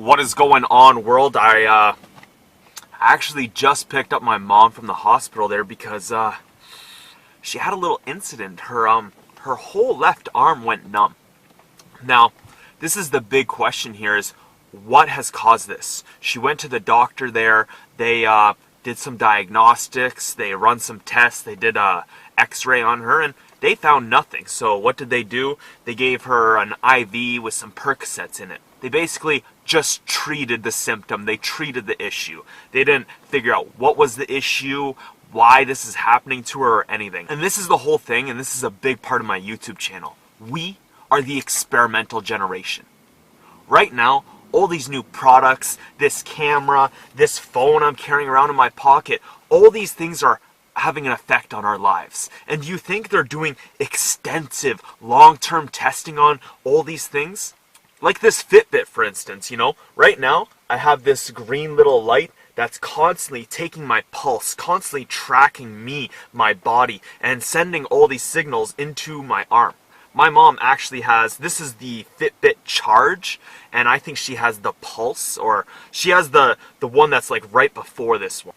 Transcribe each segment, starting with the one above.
What is going on, world? I actually just picked up my mom from the hospital there because she had a little incident. Her whole left arm went numb. Now, this is the big question here: is what has caused this? She went to the doctor there. They did some diagnostics. They run some tests. They did a X-ray on her, and they found nothing. So what did they do? They gave her an IV with some Percocets in it. They basically just treated the symptom. They treated the issue. They didn't figure out what was the issue, why this is happening to her, or anything. And this is the whole thing, and this is a big part of my YouTube channel. We are the experimental generation. Right now, all these new products, this camera, this phone I'm carrying around in my pocket, all these things are having an effect on our lives. And do you think they're doing extensive long-term testing on all these things? Like this Fitbit, for instance, right now I have this green little light that's constantly taking my pulse, constantly tracking me, my body, and sending all these signals into my arm. My mom actually has, this is the Fitbit Charge, and I think she has the Pulse, or she has the one that's like right before this one.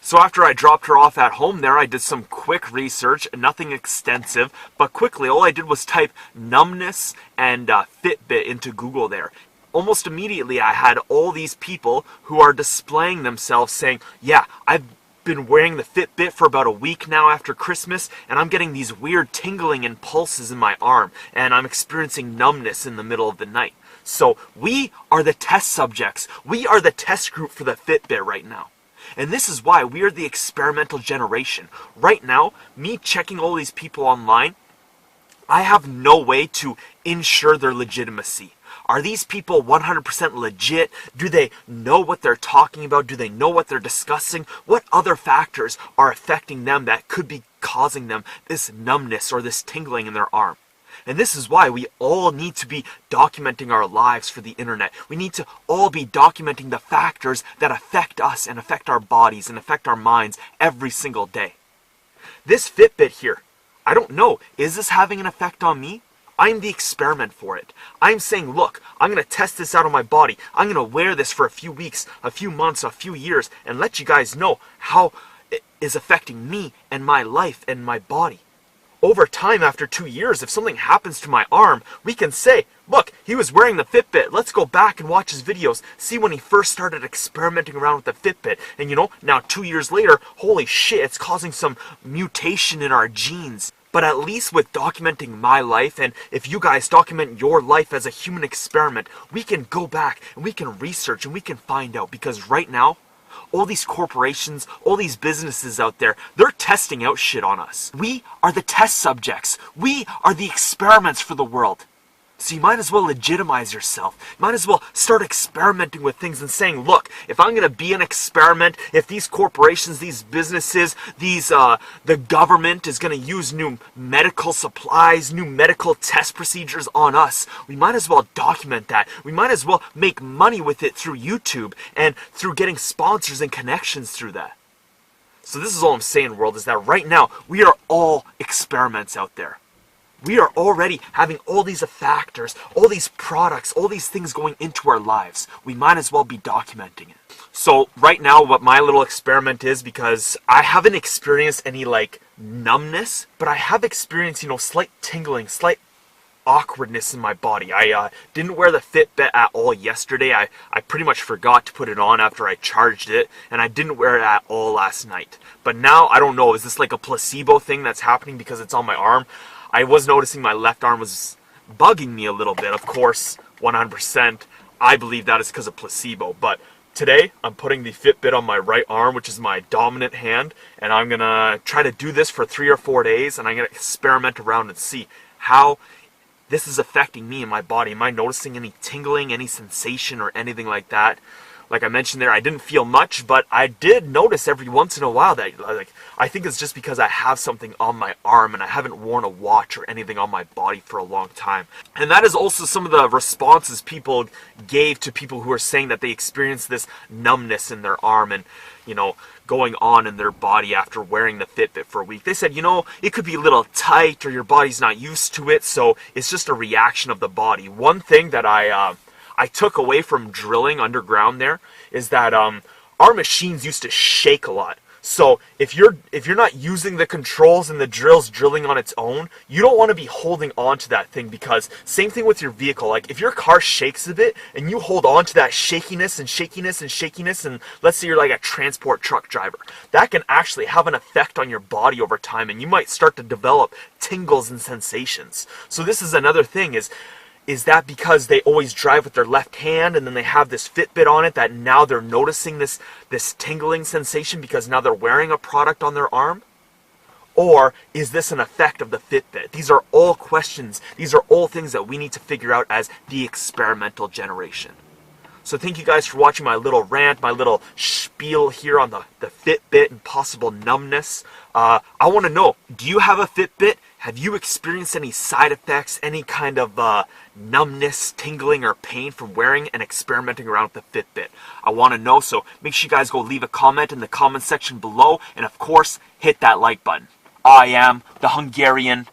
So after I dropped her off at home there, I did some quick research, nothing extensive, but quickly all I did was type numbness and Fitbit into Google there. Almost immediately I had all these people who are displaying themselves saying, yeah, I've been wearing the Fitbit for about a week now after Christmas, and I'm getting these weird tingling and pulses in my arm, and I'm experiencing numbness in the middle of the night. So we are the test subjects. We are the test group for the Fitbit right now. And this is why we are the experimental generation. Right now, me checking all these people online, I have no way to ensure their legitimacy. Are these people 100% legit? Do they know what they're talking about? Do they know what they're discussing? What other factors are affecting them that could be causing them this numbness or this tingling in their arm? And this is why we all need to be documenting our lives for the internet. We need to all be documenting the factors that affect us and affect our bodies and affect our minds every single day. This Fitbit here, I don't know, is this having an effect on me? I'm the experiment for it. I'm saying, look, I'm going to test this out on my body. I'm going to wear this for a few weeks, a few months, a few years, and let you guys know how it is affecting me and my life and my body. Over time, after 2 years, if something happens to my arm, we can say, look, he was wearing the Fitbit. Let's go back and watch his videos, see when he first started experimenting around with the Fitbit. And now 2 years later, holy shit, it's causing some mutation in our genes. But at least with documenting my life, and if you guys document your life as a human experiment, we can go back and we can research and we can find out. Because right now, all these corporations, all these businesses out there, they're testing out shit on us. We are the test subjects. We are the experiments for the world. So you might as well legitimize yourself. You might as well start experimenting with things and saying, look, if I'm going to be an experiment, if these corporations, these businesses, the government is going to use new medical supplies, new medical test procedures on us, we might as well document that. We might as well make money with it through YouTube and through getting sponsors and connections through that. So this is all I'm saying, world, is that right now we are all experiments out there. We are already having all these factors, all these products, all these things going into our lives. We might as well be documenting it. So right now what my little experiment is, because I haven't experienced any numbness, but I have experienced, slight tingling, slight awkwardness in my body. I didn't wear the Fitbit at all yesterday. I pretty much forgot to put it on after I charged it, and I didn't wear it at all last night. But now, I don't know, is this like a placebo thing that's happening because it's on my arm? I was noticing my left arm was bugging me a little bit. Of course, 100%, I believe that is because of placebo. But today, I'm putting the Fitbit on my right arm, which is my dominant hand, and I'm going to try to do this for 3 or 4 days, and I'm going to experiment around and see how this is affecting me and my body. Am I noticing any tingling, any sensation, or anything like that? Like I mentioned there, I didn't feel much, but I did notice every once in a while that, I think it's just because I have something on my arm and I haven't worn a watch or anything on my body for a long time. And that is also some of the responses people gave to people who are saying that they experienced this numbness in their arm and, going on in their body after wearing the Fitbit for a week. They said, it could be a little tight or your body's not used to it, so it's just a reaction of the body. One thing that I I took away from drilling underground there is that our machines used to shake a lot. So if you're not using the controls and the drills drilling on its own, you don't want to be holding on to that thing, because same thing with your vehicle. Like if your car shakes a bit and you hold on to that shakiness and shakiness and shakiness, and let's say you're like a transport truck driver, that can actually have an effect on your body over time, and you might start to develop tingles and sensations. So this is another thing, is that because they always drive with their left hand and then they have this Fitbit on it, that now they're noticing this tingling sensation because now they're wearing a product on their arm? Or is this an effect of the Fitbit? These are all questions. These are all things that we need to figure out as the experimental generation. So thank you guys for watching my little rant, my little spiel here on the Fitbit and possible numbness. I want to know, do you have a Fitbit? Have you experienced any side effects, any kind of numbness, tingling, or pain from wearing and experimenting around with the Fitbit? I want to know, so make sure you guys go leave a comment in the comment section below, and of course, hit that like button. I am the Hungarian